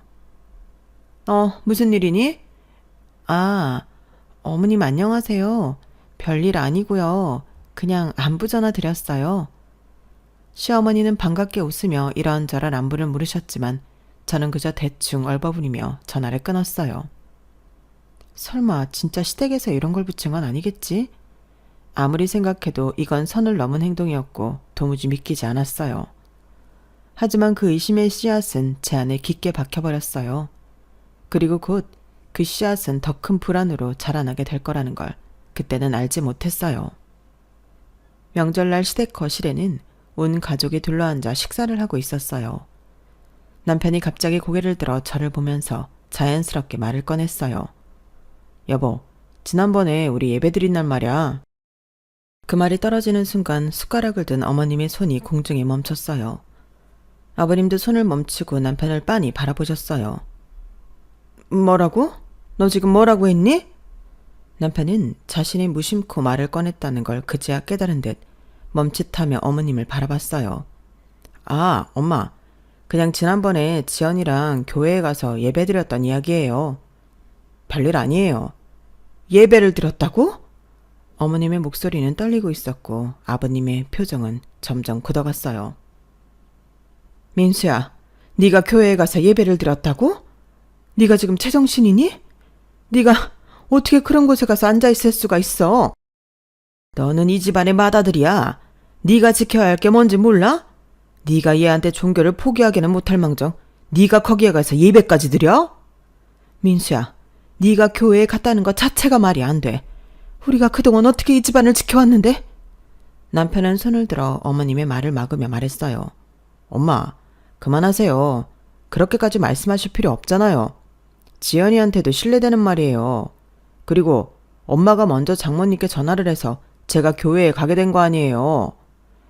무슨 일이니? 아, 어머님 안녕하세요. 별일 아니고요. 그냥 안부 전화 드렸어요. 시어머니는 반갑게 웃으며 이런저런 안부를 물으셨지만 저는 그저 대충 얼버무리며 전화를 끊었어요. 설마 진짜 시댁에서 이런 걸 붙인 건 아니겠지? 아무리 생각해도 이건 선을 넘은 행동이었고 도무지 믿기지 않았어요. 하지만 그 의심의 씨앗은 제 안에 깊게 박혀버렸어요. 그리고 곧 그 씨앗은 더 큰 불안으로 자라나게 될 거라는 걸 그때는 알지 못했어요. 명절날 시댁 거실에는 온 가족이 둘러앉아 식사를 하고 있었어요. 남편이 갑자기 고개를 들어 저를 보면서 자연스럽게 말을 꺼냈어요. 여보, 지난번에 우리 예배드린 날 말이야. 그 말이 떨어지는 순간 숟가락을 든 어머님의 손이 공중에 멈췄어요. 아버님도 손을 멈추고 남편을 빤히 바라보셨어요. 뭐라고? 너 지금 뭐라고 했니? 남편은 자신이 무심코 말을 꺼냈다는 걸 그제야 깨달은 듯 멈칫하며 어머님을 바라봤어요. 아, 엄마. 그냥 지난번에 지연이랑 교회에 가서 예배드렸던 이야기예요. 별일 아니에요. 예배를 드렸다고? 어머님의 목소리는 떨리고 있었고 아버님의 표정은 점점 굳어갔어요. 민수야, 네가 교회에 가서 예배를 드렸다고? 네가 지금 제정신이니? 네가 어떻게 그런 곳에 가서 앉아있을 수가 있어? 너는 이 집안의 맏아들이야. 네가 지켜야 할 게 뭔지 몰라? 네가 얘한테 종교를 포기하기는 못할 망정 네가 거기에 가서 예배까지 드려? 민수야, 네가 교회에 갔다는 것 자체가 말이 안 돼. 우리가 그동안 어떻게 이 집안을 지켜왔는데? 남편은 손을 들어 어머님의 말을 막으며 말했어요. 엄마, 그만하세요. 그렇게까지 말씀하실 필요 없잖아요. 지연이한테도 신뢰되는 말이에요. 그리고 엄마가 먼저 장모님께 전화를 해서 제가 교회에 가게 된 거 아니에요.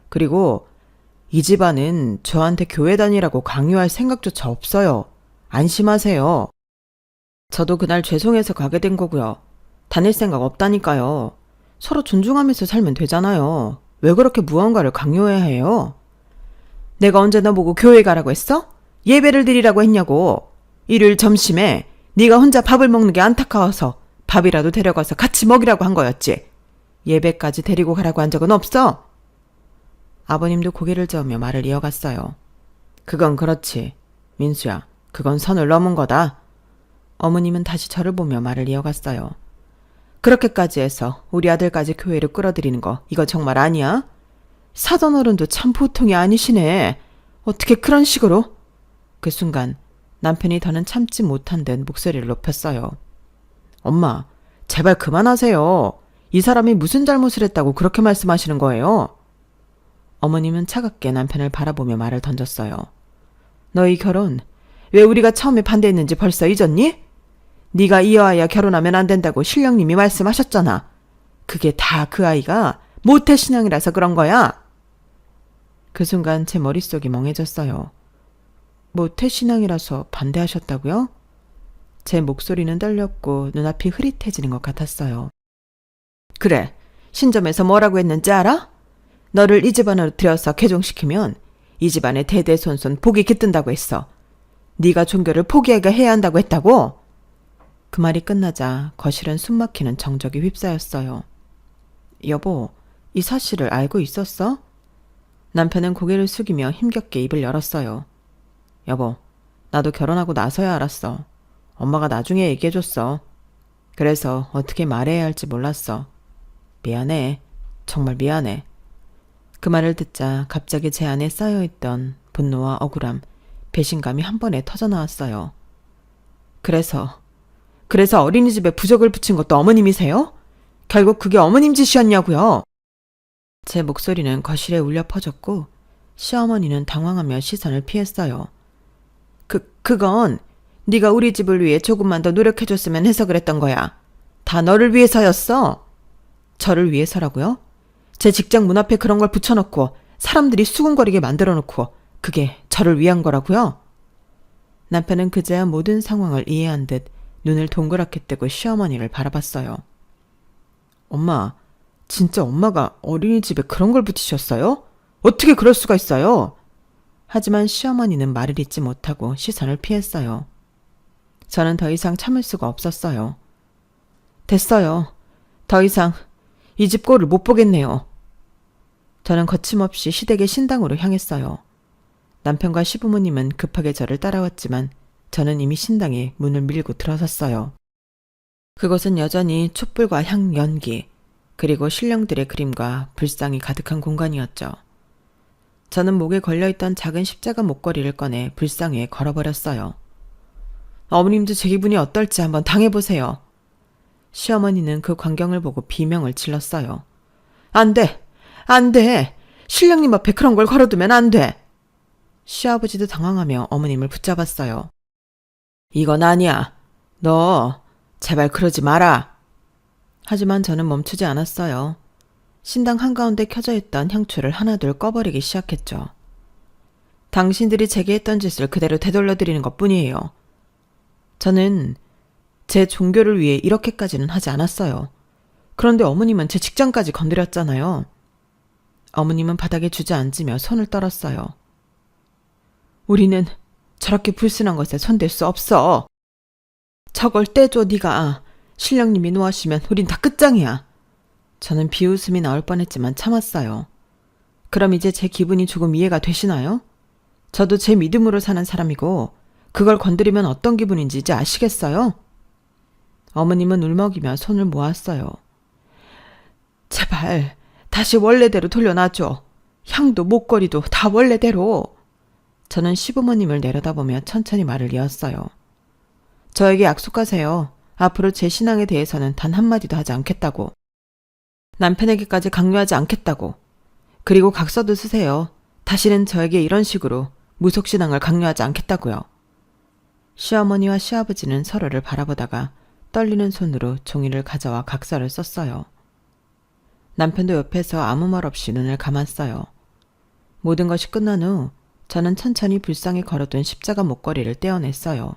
그리고 이 집안은 저한테 교회 다니라고 강요할 생각조차 없어요. 안심하세요. 저도 그날 죄송해서 가게 된 거고요. 다닐 생각 없다니까요. 서로 존중하면서 살면 되잖아요. 왜 그렇게 무언가를 강요해야 해요? 내가 언제 너보고 교회 가라고 했어? 예배를 드리라고 했냐고. 일요일 점심에 네가 혼자 밥을 먹는 게 안타까워서 밥이라도 데려가서 같이 먹이라고 한 거였지. 예배까지 데리고 가라고 한 적은 없어. 아버님도 고개를 저으며 말을 이어갔어요. 그건 그렇지. 민수야, 그건 선을 넘은 거다. 어머님은 다시 저를 보며 말을 이어갔어요. 그렇게까지 해서 우리 아들까지 교회로 끌어들이는 거 이거 정말 아니야? 사돈어른도 참 보통이 아니시네. 어떻게 그런 식으로? 그 순간 남편이 더는 참지 못한 듯 목소리를 높였어요. 엄마, 제발 그만하세요. 이 사람이 무슨 잘못을 했다고 그렇게 말씀하시는 거예요? 어머님은 차갑게 남편을 바라보며 말을 던졌어요. 너희 결혼 왜 우리가 처음에 반대했는지 벌써 잊었니? 네가 이 아이와 결혼하면 안 된다고 신령님이 말씀하셨잖아. 그게 다 그 아이가 모태신앙이라서 그런 거야. 그 순간 제 머릿속이 멍해졌어요. 모태신앙이라서 반대하셨다고요? 제 목소리는 떨렸고 눈앞이 흐릿해지는 것 같았어요. 그래, 신점에서 뭐라고 했는지 알아? 너를 이 집안으로 들여서 개종시키면 이 집안의 대대손손 복이 깃든다고 했어. 네가 종교를 포기하게 해야 한다고 했다고? 그 말이 끝나자 거실은 숨막히는 정적이 휩싸였어요. 여보, 이 사실을 알고 있었어? 남편은 고개를 숙이며 힘겹게 입을 열었어요. 여보, 나도 결혼하고 나서야 알았어. 엄마가 나중에 얘기해줬어. 그래서 어떻게 말해야 할지 몰랐어. 미안해. 정말 미안해. 그 말을 듣자 갑자기 제 안에 쌓여있던 분노와 억울함, 배신감이 한 번에 터져나왔어요. 그래서 어린이집에 부적을 붙인 것도 어머님이세요? 결국 그게 어머님 짓이었냐고요? 제 목소리는 거실에 울려 퍼졌고 시어머니는 당황하며 시선을 피했어요. 그건 네가 우리 집을 위해 조금만 더 노력해줬으면 해서 그랬던 거야. 다 너를 위해서였어. 저를 위해서라고요? 제 직장 문 앞에 그런 걸 붙여놓고 사람들이 수군거리게 만들어놓고 그게 저를 위한 거라고요? 남편은 그제야 모든 상황을 이해한 듯 눈을 동그랗게 뜨고 시어머니를 바라봤어요. 엄마, 진짜 엄마가 어린이집에 그런 걸 붙이셨어요? 어떻게 그럴 수가 있어요? 하지만 시어머니는 말을 잇지 못하고 시선을 피했어요. 저는 더 이상 참을 수가 없었어요. 됐어요. 더 이상 이 집 꼴을 못 보겠네요. 저는 거침없이 시댁의 신당으로 향했어요. 남편과 시부모님은 급하게 저를 따라왔지만 저는 이미 신당에 문을 밀고 들어섰어요. 그곳은 여전히 촛불과 향 연기, 그리고 신령들의 그림과 불상이 가득한 공간이었죠. 저는 목에 걸려있던 작은 십자가 목걸이를 꺼내 불상 위에 걸어버렸어요. 어머님도 제 기분이 어떨지 한번 당해보세요. 시어머니는 그 광경을 보고 비명을 질렀어요. 안 돼! 안 돼! 신령님 앞에 그런 걸 걸어두면 안 돼! 시아버지도 당황하며 어머님을 붙잡았어요. 이건 아니야. 너 제발 그러지 마라. 하지만 저는 멈추지 않았어요. 신당 한가운데 켜져 있던 향초를 하나둘 꺼버리기 시작했죠. 당신들이 제게 했던 짓을 그대로 되돌려드리는 것뿐이에요. 저는 제 종교를 위해 이렇게까지는 하지 않았어요. 그런데 어머님은 제 직장까지 건드렸잖아요. 어머님은 바닥에 주저앉으며 손을 떨었어요. 우리는 저렇게 불순한 것에 손댈 수 없어. 저걸 떼줘 네가. 신령님이 노하시면 우린 다 끝장이야. 저는 비웃음이 나올 뻔했지만 참았어요. 그럼 이제 제 기분이 조금 이해가 되시나요? 저도 제 믿음으로 사는 사람이고 그걸 건드리면 어떤 기분인지 이제 아시겠어요? 어머님은 울먹이며 손을 모았어요. 제발 다시 원래대로 돌려놔줘. 향도 목걸이도 다 원래대로. 저는 시부모님을 내려다보며 천천히 말을 이었어요. 저에게 약속하세요. 앞으로 제 신앙에 대해서는 단 한마디도 하지 않겠다고. 남편에게까지 강요하지 않겠다고. 그리고 각서도 쓰세요. 다시는 저에게 이런 식으로 무속신앙을 강요하지 않겠다고요. 시어머니와 시아버지는 서로를 바라보다가 떨리는 손으로 종이를 가져와 각서를 썼어요. 남편도 옆에서 아무 말 없이 눈을 감았어요. 모든 것이 끝난 후 저는 천천히 불상에 걸어둔 십자가 목걸이를 떼어냈어요.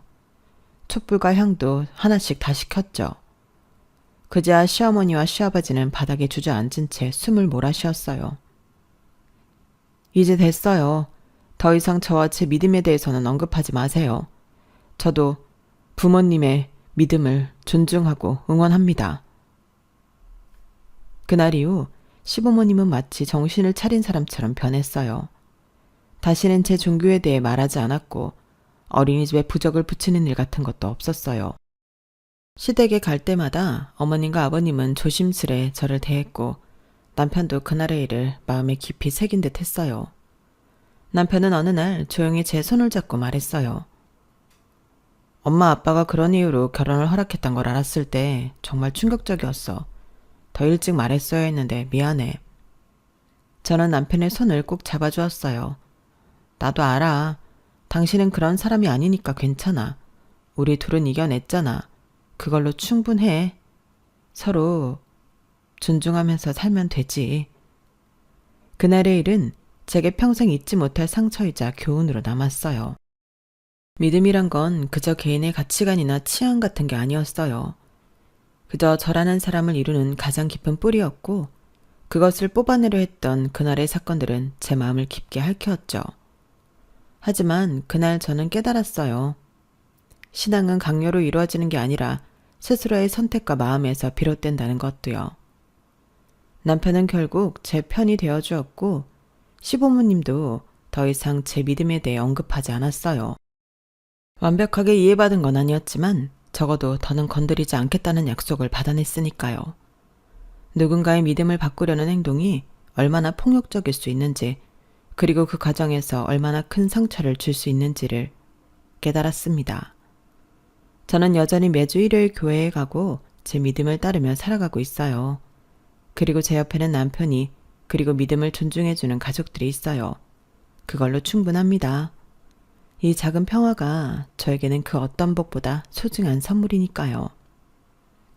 촛불과 향도 하나씩 다시 켰죠. 그제야 시어머니와 시아버지는 바닥에 주저앉은 채 숨을 몰아쉬었어요. 이제 됐어요. 더 이상 저와 제 믿음에 대해서는 언급하지 마세요. 저도 부모님의 믿음을 존중하고 응원합니다. 그날 이후 시부모님은 마치 정신을 차린 사람처럼 변했어요. 다시는 제 종교에 대해 말하지 않았고 어린이집에 부적을 붙이는 일 같은 것도 없었어요. 시댁에 갈 때마다 어머님과 아버님은 조심스레 저를 대했고 남편도 그날의 일을 마음에 깊이 새긴 듯 했어요. 남편은 어느 날 조용히 제 손을 잡고 말했어요. 엄마 아빠가 그런 이유로 결혼을 허락했던 걸 알았을 때 정말 충격적이었어. 더 일찍 말했어야 했는데 미안해. 저는 남편의 손을 꼭 잡아주었어요. 나도 알아. 당신은 그런 사람이 아니니까 괜찮아. 우리 둘은 이겨냈잖아. 그걸로 충분해. 서로 존중하면서 살면 되지. 그날의 일은 제게 평생 잊지 못할 상처이자 교훈으로 남았어요. 믿음이란 건 그저 개인의 가치관이나 취향 같은 게 아니었어요. 그저 저라는 사람을 이루는 가장 깊은 뿌리였고 그것을 뽑아내려 했던 그날의 사건들은 제 마음을 깊게 핥혔죠. 하지만 그날 저는 깨달았어요. 신앙은 강요로 이루어지는 게 아니라 스스로의 선택과 마음에서 비롯된다는 것도요. 남편은 결국 제 편이 되어주었고 시부모님도 더 이상 제 믿음에 대해 언급하지 않았어요. 완벽하게 이해받은 건 아니었지만 적어도 더는 건드리지 않겠다는 약속을 받아냈으니까요. 누군가의 믿음을 바꾸려는 행동이 얼마나 폭력적일 수 있는지 그리고 그 과정에서 얼마나 큰 상처를 줄 수 있는지를 깨달았습니다. 저는 여전히 매주 일요일 교회에 가고 제 믿음을 따르며 살아가고 있어요. 그리고 제 옆에는 남편이 그리고 믿음을 존중해주는 가족들이 있어요. 그걸로 충분합니다. 이 작은 평화가 저에게는 그 어떤 복보다 소중한 선물이니까요.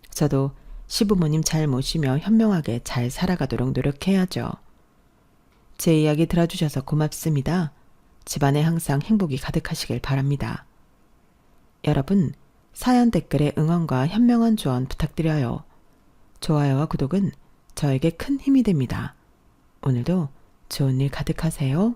저도 시부모님 잘 모시며 현명하게 잘 살아가도록 노력해야죠. 제 이야기 들어주셔서 고맙습니다. 집안에 항상 행복이 가득하시길 바랍니다. 여러분, 사연 댓글에 응원과 현명한 조언 부탁드려요. 좋아요와 구독은 저에게 큰 힘이 됩니다. 오늘도 좋은 일 가득하세요.